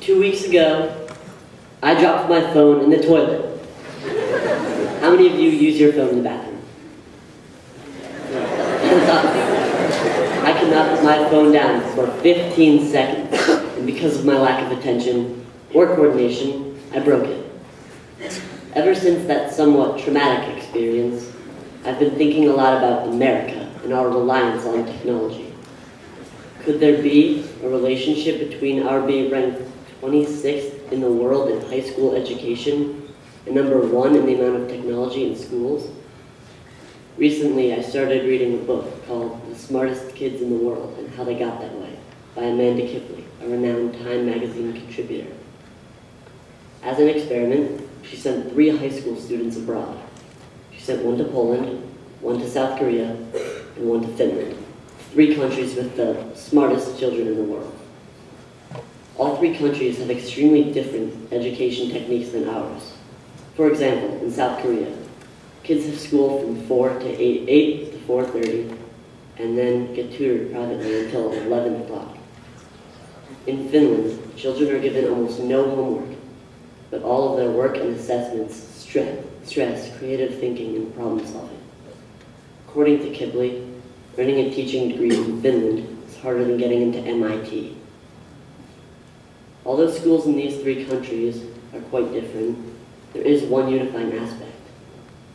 2 weeks ago, I dropped my phone in the toilet. How many of you use your phone in the bathroom? I could not put my phone down for 15 seconds, and because of my lack of attention or coordination, I broke it. Ever since that somewhat traumatic experience, I've been thinking a lot about America and our reliance on technology. Could there be a relationship between our being ranked 26th in the world in high school education and #1 in the amount of technology in schools? Recently, I started reading a book called The Smartest Kids in the World and How They Got That Way by Amanda Kipley, a renowned Time magazine contributor. As an experiment, she sent 3 high school students abroad. She sent 1 to Poland, 1 to South Korea, and 1 to Finland, 3 countries with the smartest children in the world. All 3 countries have extremely different education techniques than ours. For example, in South Korea, kids have school from 4 to 8 to 4:30, and then get tutored privately until 11 o'clock. In Finland, children are given almost no homework, but all of their work and assessments stress creative thinking and problem solving. According to Kipley, earning a teaching degree in Finland is harder than getting into MIT. Although schools in these 3 countries are quite different, there is one unifying aspect.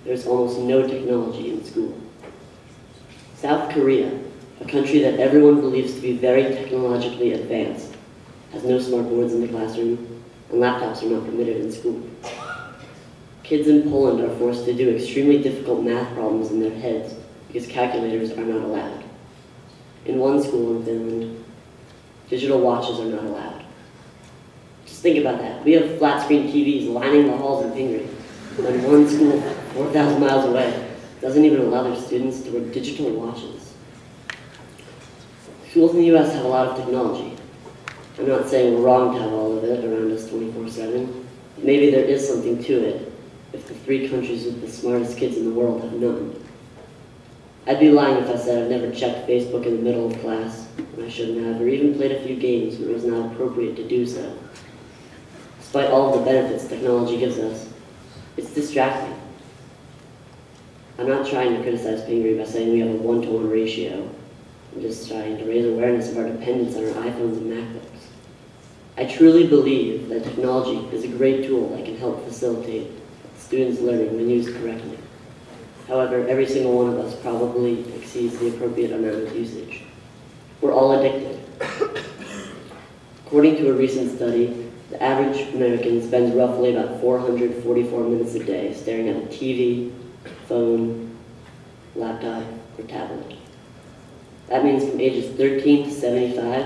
There's almost no technology in school. South Korea, a country that everyone believes to be very technologically advanced, has no smart boards in the classroom, and laptops are not permitted in school. Kids in Poland are forced to do extremely difficult math problems in their heads because calculators are not allowed. In one school in Finland, digital watches are not allowed. Just think about that. We have flat-screen TVs lining the halls in Pingry, when one school 4,000 miles away doesn't even allow their students to wear digital watches. Schools in the US have a lot of technology. I'm not saying we're wrong to have all of it around us 24/7. Maybe there is something to it if the 3 countries with the smartest kids in the world have none. I'd be lying if I said I've never checked Facebook in the middle of class when I shouldn't have, or even played a few games when it was not appropriate to do so. Despite all of the benefits technology gives us, it's distracting. I'm not trying to criticize Pingry by saying we have a 1-to-1 ratio. I'm just trying to raise awareness of our dependence on our iPhones and MacBooks. I truly believe that technology is a great tool that can help facilitate students' learning when used correctly. However, every single one of us probably exceeds the appropriate amount of usage. We're all addicted. According to a recent study, the average American spends roughly about 444 minutes a day staring at a TV, phone, laptop, or tablet. That means from ages 13 to 75,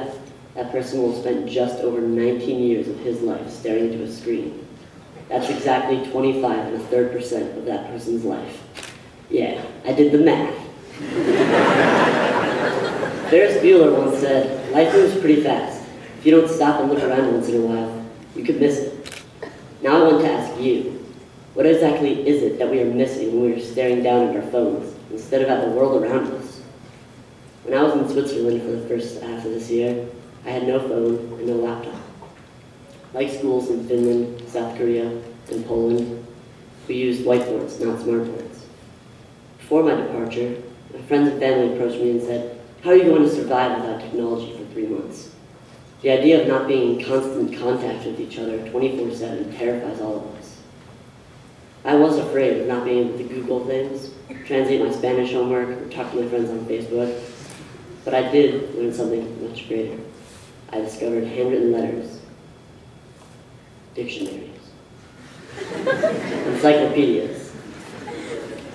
that person will spend just over 19 years of his life staring into a screen. That's exactly 25.3% of that person's life. Yeah, I did the math. Ferris Bueller once said, "Life moves pretty fast. If you don't stop and look around once in a while, you could miss it." Now I want to ask you, what exactly is it that we are missing when we are staring down at our phones instead of at the world around us? When I was in Switzerland for the first half of this year, I had no phone and no laptop. Like schools in Finland, South Korea, and Poland, we used whiteboards, not smartboards. Before my departure, my friends and family approached me and said, "How are you going to survive without technology for 3 months?" The idea of not being in constant contact with each other 24/7 terrifies all of us. I was afraid of not being able to Google things, translate my Spanish homework, or talk to my friends on Facebook. But I did learn something much greater. I discovered handwritten letters, dictionaries, encyclopedias.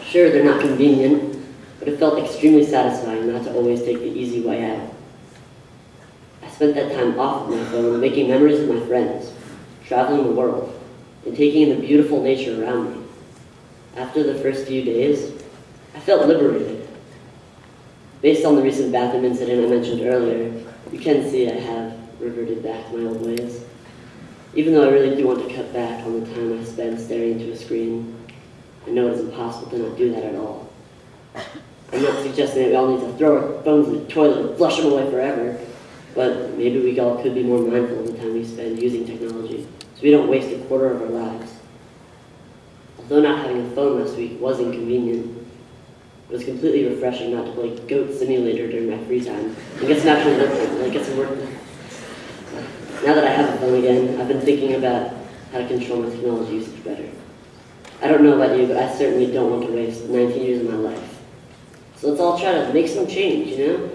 Sure, they're not convenient, but it felt extremely satisfying not to always take the easy way out. I spent that time off of my phone making memories with my friends, traveling the world, and taking in the beautiful nature around me. After the first few days, I felt liberated. Based on the recent bathroom incident I mentioned earlier, you can see I have reverted back to my old ways. Even though I really do want to cut back on the time I spend staring into a screen, I know it's impossible to not do that at all. I'm not suggesting that we all need to throw our phones in the toilet and flush them away forever. But maybe we all could be more mindful of the time we spend using technology, so we don't waste a quarter of our lives. Although not having a phone last week was inconvenient, it was completely refreshing not to play Goat Simulator during my free time and get some actual work done, get some work done. Now that I have a phone again, I've been thinking about how to control my technology usage better. I don't know about you, but I certainly don't want to waste 19 years of my life. So let's all try to make some change, you know?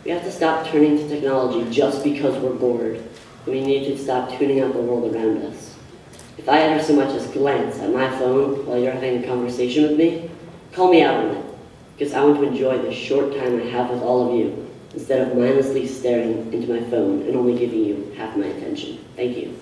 We have to stop turning to technology just because we're bored. We need to stop tuning out the world around us. If I ever so much as glance at my phone while you're having a conversation with me, call me out on it, because I want to enjoy the short time I have with all of you, instead of mindlessly staring into my phone and only giving you half my attention. Thank you.